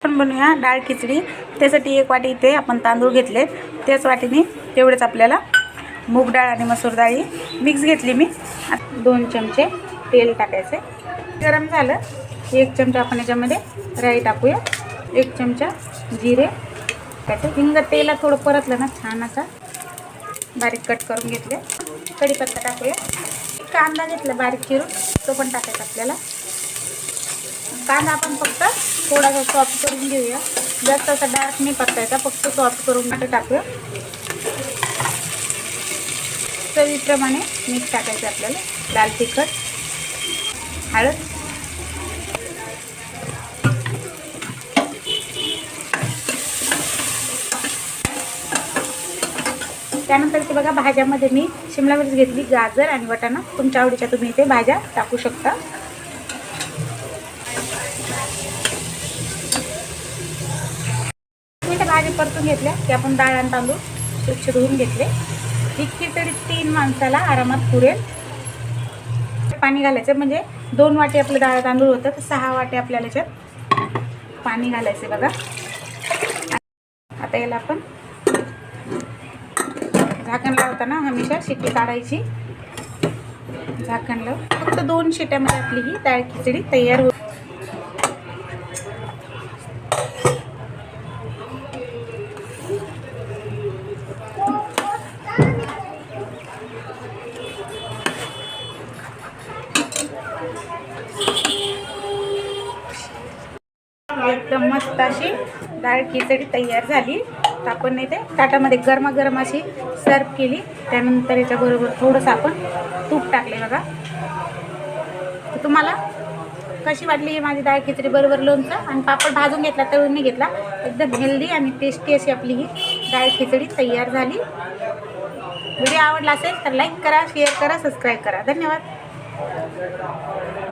आपण बनवूया डाळ खिचडी। त्यासाठी 1 वाटी इथे आपण तांदूळ घेतले, त्याच वाटीने तेवढेच आपल्याला मूग डाळ आणि मसूर डाळी मिक्स घेतली मी। 2 चमचे तेल टाकायचे, गरम झालं 1 चमचा आपण याच्यामध्ये राई टाकूया, 1 चमचा जिरे टाकायचे, हिंग तेलात थोडं परतलं ना छान असा बारीक कट करून घेतले। कढीपत्ता टाकूया, कांदा घेतला बारीक चिरून तो पण टाकायचा आपल्याला। कांदा आपण फक्त थोडासा सॉफ्ट करून घेऊया, जास्त असा डार्क नाही परतायचा, फक्त सॉफ्ट करून टाकूया। चवीप्रमाणे मीठ टाकायचं आपल्याला, लाल तिखट, हळद, त्यानंतर इथे बघा भाज्यामध्ये मी शिमला मिरची घेतली, गाजर आणि वाटाणा, तुमच्या आवडीच्या तुम्ही इथे भाज्या टाकू शकता। मी त्या भाज्या परतून घेतल्या की आपण डाळ आणि तांदूळ स्वच्छ धुवून घेतले। ही खिचडी 3 माणसाला आरामात पुरेल। पाणी घालायचं, म्हणजे 2 वाटी आपलं डाळ तांदूळ होतं तर 6 वाटी आपल्याला याच्यात पाणी घालायचं बघा। आता याला आपण झाकण लावताना हमेशा शिट्टी काढायची, झाकण लावून फक्त 2 शिट्ट्यामध्ये आपली ही डाळ खिचडी तयार होईल। एकदम मस्त अशी डाळ खिचडी तयार झाली। तर आपण इथे ताटामध्ये गरमागरम अशी सर्व केली। त्यानंतर याच्याबरोबर थोडंसं आपण तूप टाकले बघा। तर तुम्हाला कशी वाटली ही माझी डाळ खिचडी? बरोबर लोणचं आणि पापड भाजून घेतला, तळून नाही घेतला। एकदम हेल्दी आणि टेस्टी अशी आपली ही डाळ खिचडी तयार झाली। व्हिडिओ आवडला असेल तर लाईक करा, शेअर करा, सबस्क्राईब करा। धन्यवाद।